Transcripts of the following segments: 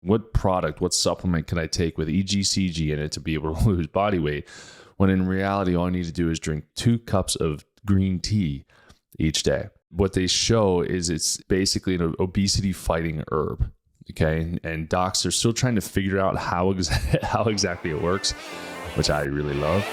what product, what supplement can I take with EGCG in it to be able to lose body weight? When in reality, all I need to do is drink 2 cups of green tea each day. What they show is it's basically an obesity fighting herb. Okay. And docs are still trying to figure out how exactly it works, which I really love.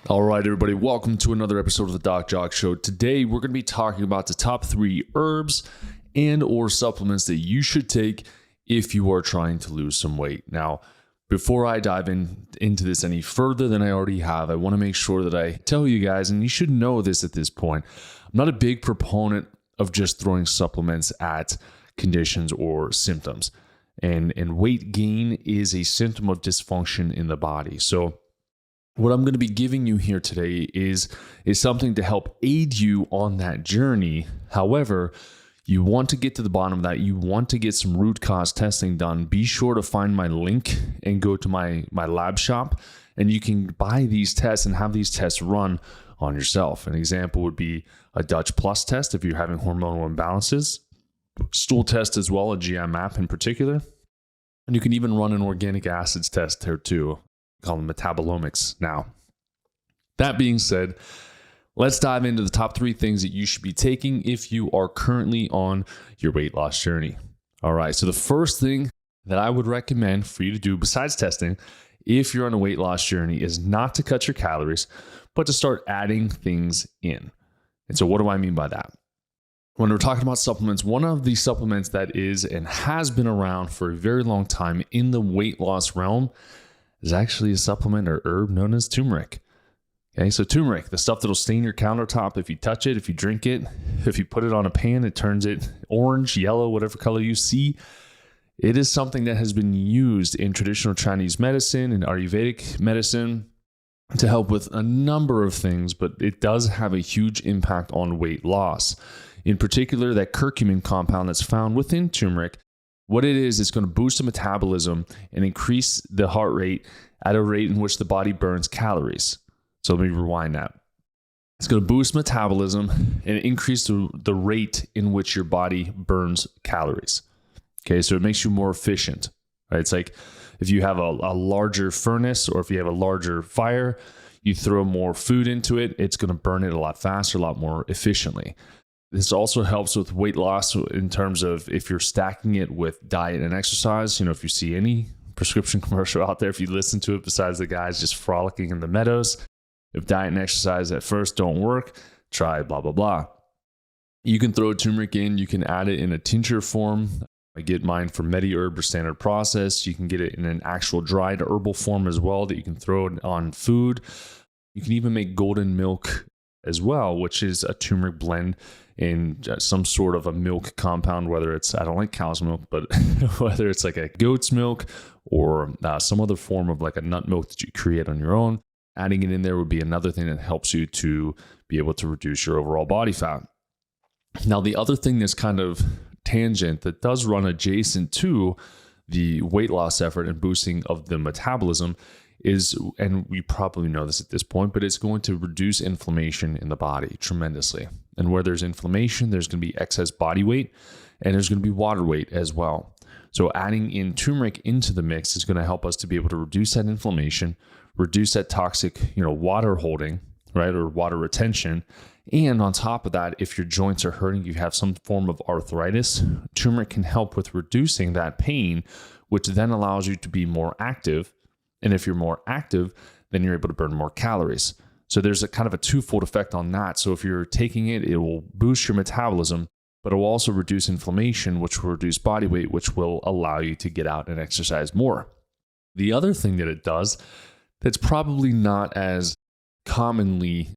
All right, everybody, welcome to another episode of the Doc Jacque Show. Today, we're going to be talking about the top 3 herbs and or supplements that you should take if you are trying to lose some weight. Now, before I dive into this any further than I already have, I want to make sure that I tell you guys, and you should know this at this point, I'm not a big proponent of just throwing supplements at conditions or symptoms. And weight gain is a symptom of dysfunction in the body. So what I'm going to be giving you here today is something to help aid you on that journey. However, you want to get to the bottom of that. You want to get some root cause testing done. Be sure to find my link and go to my lab shop, and you can buy these tests and have these tests run on yourself. An example would be a Dutch Plus test if you're having hormonal imbalances, stool test as well, a GI map in particular. And you can even run an organic acids test there too. Call them metabolomics now. That being said, let's dive into the top 3 things that you should be taking if you are currently on your weight loss journey. All right, so the first thing that I would recommend for you to do besides testing, if you're on a weight loss journey, is not to cut your calories, but to start adding things in. And so what do I mean by that? When we're talking about supplements, one of the supplements that is and has been around for a very long time in the weight loss realm is actually a supplement or herb known as turmeric. Okay, so turmeric, the stuff that'll stain your countertop if you touch it, if you drink it, if you put it on a pan, it turns it orange, yellow, whatever color you see. It is something that has been used in traditional Chinese medicine and Ayurvedic medicine to help with a number of things, but it does have a huge impact on weight loss. In particular, that curcumin compound that's found within turmeric, what it is, it's going to boost the metabolism and increase the heart rate at a rate in which the body burns calories. So let me rewind that. It's going to boost metabolism and increase the rate in which your body burns calories. Okay, so it makes you more efficient. Right? It's like if you have a larger furnace or if you have a larger fire, you throw more food into it, it's going to burn it a lot faster, a lot more efficiently. This also helps with weight loss in terms of if you're stacking it with diet and exercise. You know, if you see any prescription commercial out there, if you listen to it besides the guys just frolicking in the meadows, if diet and exercise at first don't work, try blah, blah, blah. You can throw turmeric in. You can add it in a tincture form. I get mine for MediHerb or standard process. You can get it in an actual dried herbal form as well that you can throw it on food. You can even make golden milk as well, which is a turmeric blend in some sort of a milk compound, whether it's, I don't like cow's milk, but whether it's like a goat's milk or some other form of like a nut milk that you create on your own. Adding it in there would be another thing that helps you to be able to reduce your overall body fat. Now, the other thing that's kind of tangent that does run adjacent to the weight loss effort and boosting of the metabolism is, and we probably know this at this point, but it's going to reduce inflammation in the body tremendously. And where there's inflammation, there's going to be excess body weight and there's going to be water weight as well. So adding in turmeric into the mix is going to help us to be able to reduce that inflammation, reduce that toxic, water holding, right? Or water retention. And on top of that, if your joints are hurting, you have some form of arthritis, turmeric can help with reducing that pain, which then allows you to be more active. And if you're more active, then you're able to burn more calories. So there's a kind of a twofold effect on that. So if you're taking it, it will boost your metabolism, but it will also reduce inflammation, which will reduce body weight, which will allow you to get out and exercise more. The other thing that it does that's probably not as commonly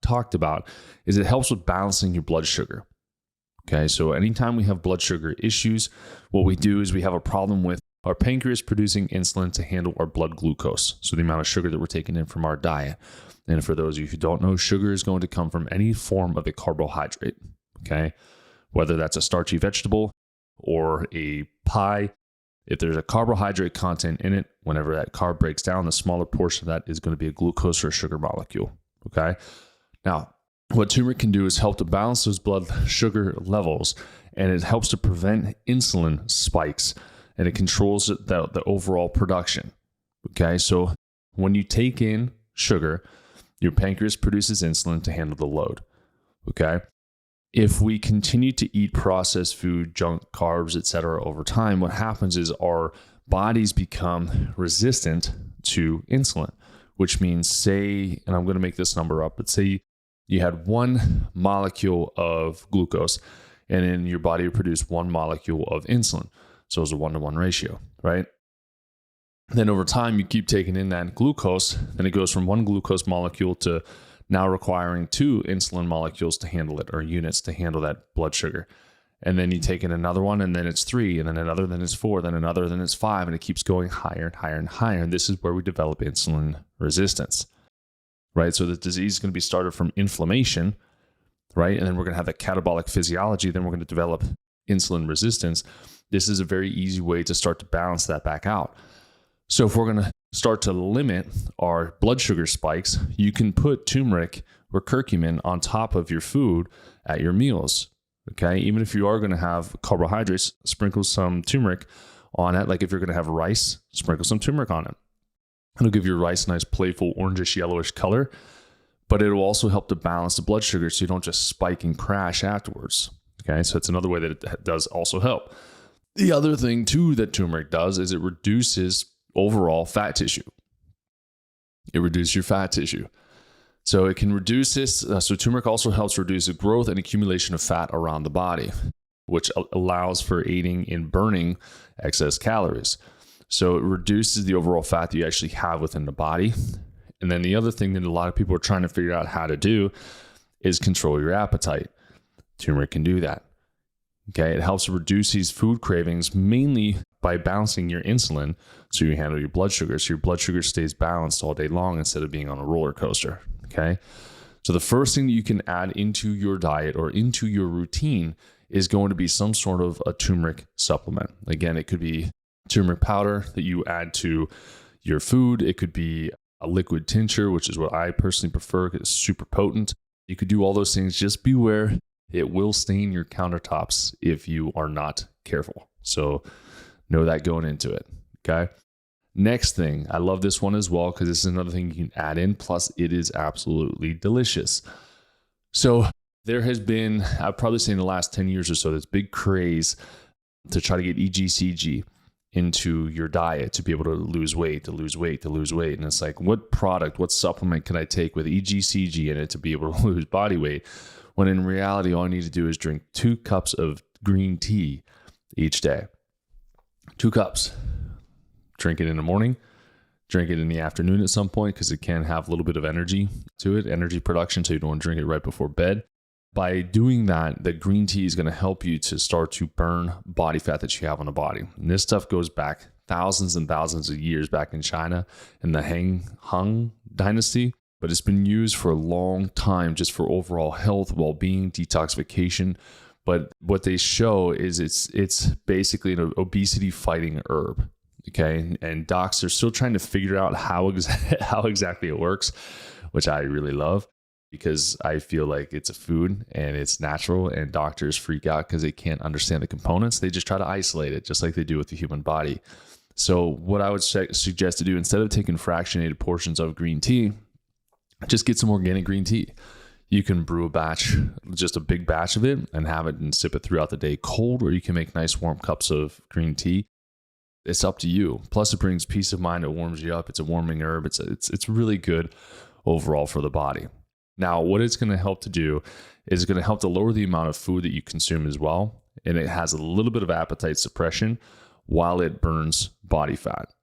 talked about is it helps with balancing your blood sugar. Okay, so anytime we have blood sugar issues, what we do is we have a problem with our pancreas producing insulin to handle our blood glucose, so the amount of sugar that we're taking in from our diet. And for those of you who don't know, sugar is going to come from any form of a carbohydrate, okay? Whether that's a starchy vegetable or a pie, If there's a carbohydrate content in it, whenever that carb breaks down, the smaller portion of that is going to be a glucose or a sugar molecule. Okay. Now, what turmeric can do is help to balance those blood sugar levels, and it helps to prevent insulin spikes, and it controls the overall production. Okay. So when you take in sugar, your pancreas produces insulin to handle the load. Okay. If we continue to eat processed food, junk, carbs, etc., over time, what happens is our bodies become resistant to insulin, which means, say, and I'm going to make this number up, but say you had 1 molecule of glucose and in your body would produce 1 molecule of insulin. So it's a 1-to-1 ratio, right? Then over time, you keep taking in that glucose, then it goes from 1 glucose molecule to now requiring 2 insulin molecules to handle it, or units to handle that blood sugar. And then you take in another one, and then it's 3, and then another, then it's 4, then another, then it's 5, and it keeps going higher and higher and higher. And this is where we develop insulin resistance, right? So the disease is going to be started from inflammation, right? And then we're going to have that catabolic physiology. Then we're going to develop insulin resistance. This is a very easy way to start to balance that back out. So if we're going to start to limit our blood sugar spikes, you can put turmeric or curcumin on top of your food at your meals. Okay. Even if you are going to have carbohydrates, sprinkle some turmeric on it. Like if you're going to have rice, sprinkle some turmeric on it. It'll give your rice a nice playful orangish yellowish color, but it will also help to balance the blood sugar so you don't just spike and crash afterwards. Okay. So it's another way that it does also help. The other thing too that turmeric does is it reduces overall fat tissue. It reduces your fat tissue. So it can reduce this. So turmeric also helps reduce the growth and accumulation of fat around the body, which allows for aiding in burning excess calories. So it reduces the overall fat that you actually have within the body. And then the other thing that a lot of people are trying to figure out how to do is control your appetite. Turmeric can do that. Okay, it helps reduce these food cravings mainly by balancing your insulin so you handle your blood sugar. So your blood sugar stays balanced all day long instead of being on a roller coaster. Okay, so the first thing that you can add into your diet or into your routine is going to be some sort of a turmeric supplement. Again, it could be turmeric powder that you add to your food. It could be a liquid tincture, which is what I personally prefer because it's super potent. You could do all those things. Just beware. It will stain your countertops if you are not careful. So know that going into it. Okay. Next thing, I love this one as well because this is another thing you can add in. Plus, it is absolutely delicious. So there has been, I'd probably say in the last 10 years or so, this big craze to try to get EGCG into your diet to be able to lose weight. And it's like, what product, what supplement can I take with EGCG in it to be able to lose body weight? When in reality, all I need to do is drink 2 cups of green tea each day. 2 cups. Drink it in the morning, drink it in the afternoon at some point because it can have a little bit of energy to it, energy production, so you don't want to drink it right before bed. By doing that, the green tea is going to help you to start to burn body fat that you have on the body. And this stuff goes back thousands and thousands of years back in China in the Han dynasty. But it's been used for a long time just for overall health, well-being, detoxification. But what they show is it's basically an obesity-fighting herb, okay? And docs are still trying to figure out how exactly it works, which I really love because I feel like it's a food and it's natural, and doctors freak out because they can't understand the components. They just try to isolate it, just like they do with the human body. So what I would suggest to do, instead of taking fractionated portions of green tea, just get some organic green tea. You can brew a batch, just a big batch of it, and have it and sip it throughout the day cold, or you can make nice warm cups of green tea. It's up to you. Plus, it brings peace of mind. It warms you up. It's a warming herb. It's really good overall for the body. Now, what it's going to help to do is going to help to lower the amount of food that you consume as well, and it has a little bit of appetite suppression while it burns body fat.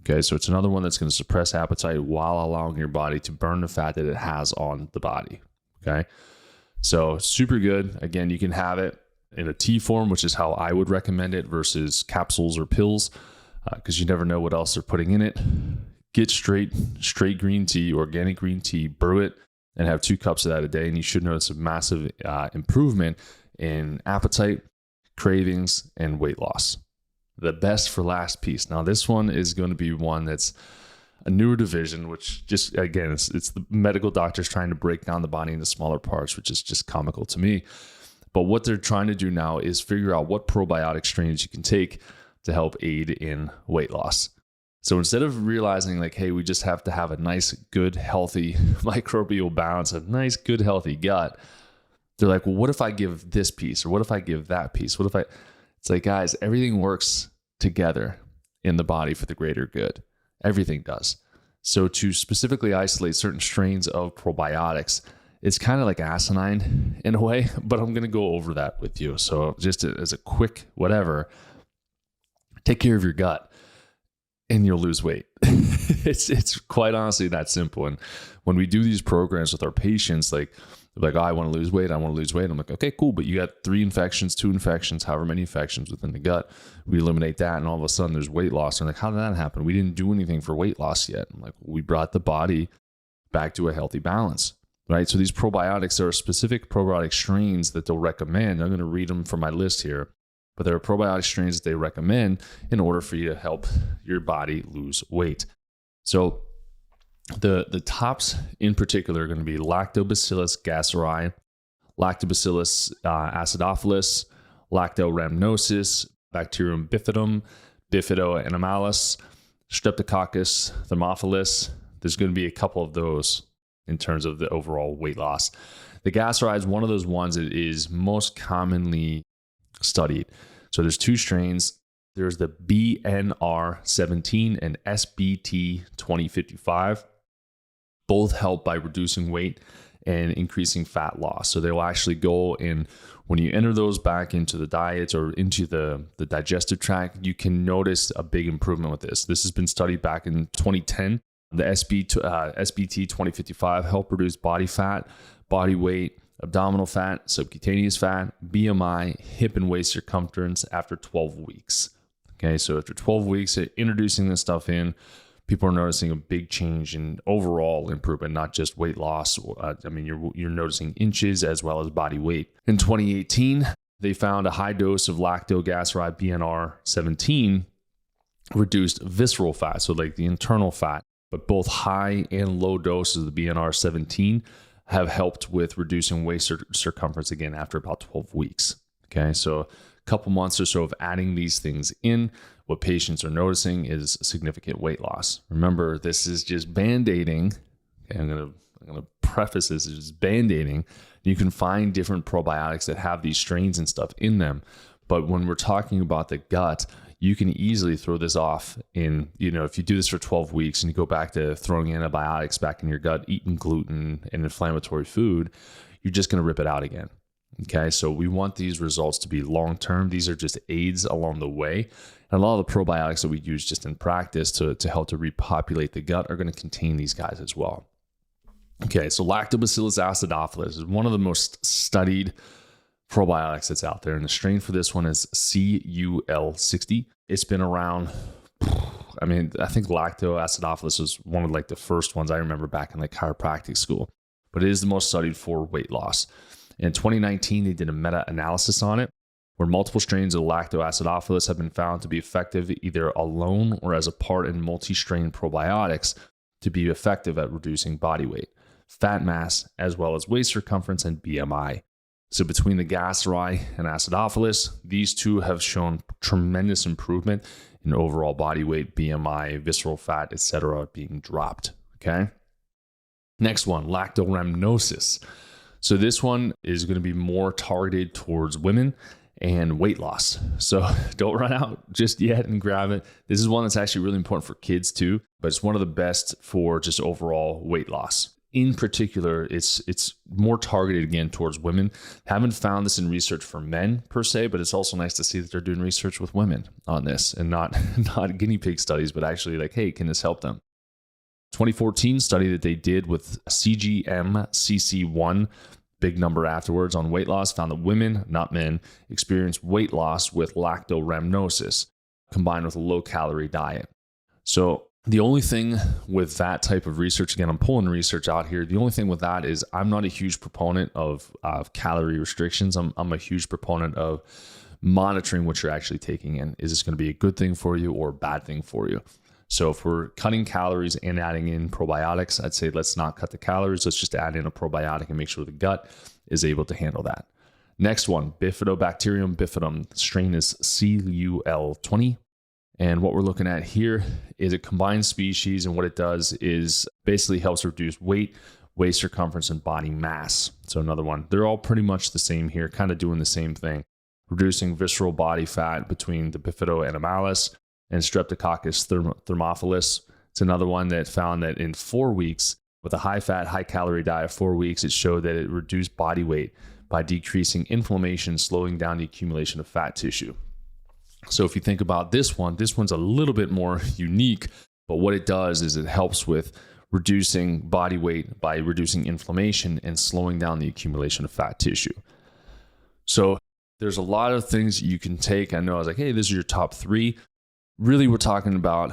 Okay, so it's another one that's going to suppress appetite while allowing your body to burn the fat that it has on the body. Okay, so super good. Again, you can have it in a tea form, which is how I would recommend it, versus capsules or pills, because you never know what else they're putting in it. Get straight green tea, organic green tea, brew it, and have 2 cups of that a day, and you should notice a massive improvement in appetite, cravings, and weight loss. the best for last piece. Now, this one is going to be one that's a newer division, which just, again, it's the medical doctors trying to break down the body into smaller parts, which is just comical to me. But what they're trying to do now is figure out what probiotic strains you can take to help aid in weight loss. So instead of realizing like, hey, we just have to have a nice, good, healthy microbial balance, a nice, good, healthy gut, they're like, well, what if I give this piece? Or what if I give that piece? It's like, guys, everything works together in the body for the greater good. Everything does. So to specifically isolate certain strains of probiotics, it's kind of like asinine in a way, but I'm going to go over that with you. So just as a quick whatever, take care of your gut and you'll lose weight. It's quite honestly that simple. And when we do these programs with our patients, like, they're like, oh, I want to lose weight. I'm like, okay, cool. But you got 2 infections, however many infections within the gut. We eliminate that. And all of a sudden there's weight loss. And like, how did that happen? We didn't do anything for weight loss yet. I'm like, we brought the body back to a healthy balance, right? So these probiotics, there are specific probiotic strains that they'll recommend. I'm going to read them from my list here, but there are probiotic strains that they recommend in order for you to help your body lose weight. So the tops in particular are going to be Lactobacillus gasseri, Lactobacillus acidophilus, Lactorhamnosus, Bacterium bifidum, Bifidoanimalis, Streptococcus thermophilus. There's going to be a couple of those in terms of the overall weight loss. The gasseri is one of those ones that is most commonly studied. So there's 2 strains. There's the BNR17 and SBT2055. Both help by reducing weight and increasing fat loss. So they will actually go in, when you enter those back into the diets or into the digestive tract, you can notice a big improvement with this. This has been studied back in 2010. The SBT 2055 help reduce body fat, body weight, abdominal fat, subcutaneous fat, BMI, hip and waist circumference after 12 weeks. Okay, so after 12 weeks of introducing this stuff in, people are noticing a big change in overall improvement, not just weight loss. You're noticing inches as well as body weight. In 2018, they found a high dose of lactogasseri BNR17 reduced visceral fat, so like the internal fat, but both high and low doses of the BNR17 have helped with reducing waist circumference again after about 12 weeks. Okay, so a couple months or so of adding these things in, what patients are noticing is significant weight loss. Remember, this is just band-aiding. Okay, I'm gonna preface this as just band-aiding. You can find different probiotics that have these strains and stuff in them, but when we're talking about the gut, you can easily throw this off in, if you do this for 12 weeks and you go back to throwing antibiotics back in your gut, eating gluten and inflammatory food, you're just going to rip it out again. Okay, so we want these results to be long-term. These are just aids along the way. And a lot of the probiotics that we use just in practice to help to repopulate the gut are going to contain these guys as well. Okay, so Lactobacillus acidophilus is one of the most studied probiotics that's out there. And the strain for this one is CUL60. It's been around, I think Lactoacidophilus was one of like the first ones I remember back in like chiropractic school, but it is the most studied for weight loss. In 2019, they did a meta-analysis on it where multiple strains of Lactoacidophilus have been found to be effective either alone or as a part in multi-strain probiotics to be effective at reducing body weight, fat mass, as well as waist circumference and BMI. So between the gasseri and acidophilus, these two have shown tremendous improvement in overall body weight, BMI, visceral fat, etc. being dropped. Okay. Next one, Lactorhamnosus. So this one is going to be more targeted towards women and weight loss. So don't run out just yet and grab it. This is one that's actually really important for kids too, but it's one of the best for just overall weight loss. In particular, it's more targeted again towards women. Haven't found this in research for men per se, but it's also nice to see that they're doing research with women on this and not guinea pig studies, but actually like, hey, can this help them? 2014 study that they did with CGMCC1, big number afterwards, on weight loss, found that women, not men, experienced weight loss with lactorhamnosus combined with a low-calorie diet. So the only thing with that type of research, again, I'm pulling research out here. The only thing with that is I'm not a huge proponent of calorie restrictions. I'm a huge proponent of monitoring what you're actually taking in. Is this going to be a good thing for you or a bad thing for you? So if we're cutting calories and adding in probiotics, I'd say let's not cut the calories. Let's just add in a probiotic and make sure the gut is able to handle that. Next one, Bifidobacterium bifidum. The strain is CUL20. And what we're looking at here is a combined species. And what it does is basically helps reduce weight, waist circumference, and body mass. So another one. They're all pretty much the same here, kind of doing the same thing. Reducing visceral body fat between the Bifido-animalis and Streptococcus thermophilus. It's another one that found that in 4 weeks, with a high-fat, high-calorie diet, 4 weeks, it showed that it reduced body weight by decreasing inflammation, slowing down the accumulation of fat tissue. So if you think about this one's a little bit more unique, but what it does is it helps with reducing body weight by reducing inflammation and slowing down the accumulation of fat tissue. So there's a lot of things you can take. I know I was like, hey, this is your top 3. Really, we're talking about,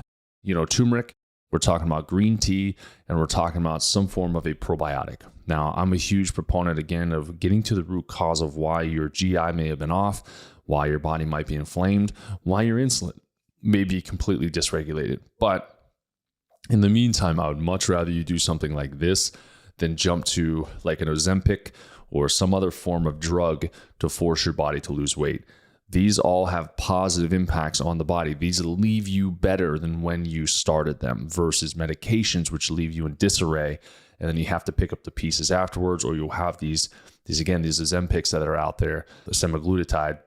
turmeric, we're talking about green tea, and we're talking about some form of a probiotic. Now, I'm a huge proponent, again, of getting to the root cause of why your GI may have been off, why your body might be inflamed, why your insulin may be completely dysregulated. But in the meantime, I would much rather you do something like this than jump to like an Ozempic or some other form of drug to force your body to lose weight. These all have positive impacts on the body. These leave you better than when you started them versus medications, which leave you in disarray. And then you have to pick up the pieces afterwards, or you'll have these Ozempics that are out there, the semaglutide,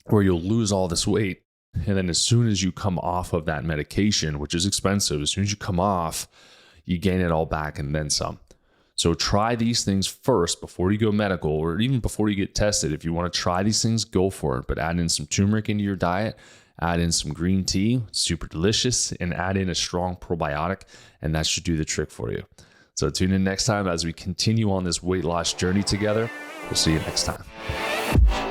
where you'll lose all this weight. And then as soon as you come off of that medication, which is expensive, as soon as you come off, you gain it all back and then some. So try these things first before you go medical, or even before you get tested. If you want to try these things, go for it. But add in some turmeric into your diet, add in some green tea, super delicious, and add in a strong probiotic, and that should do the trick for you. So tune in next time as we continue on this weight loss journey together. We'll see you next time.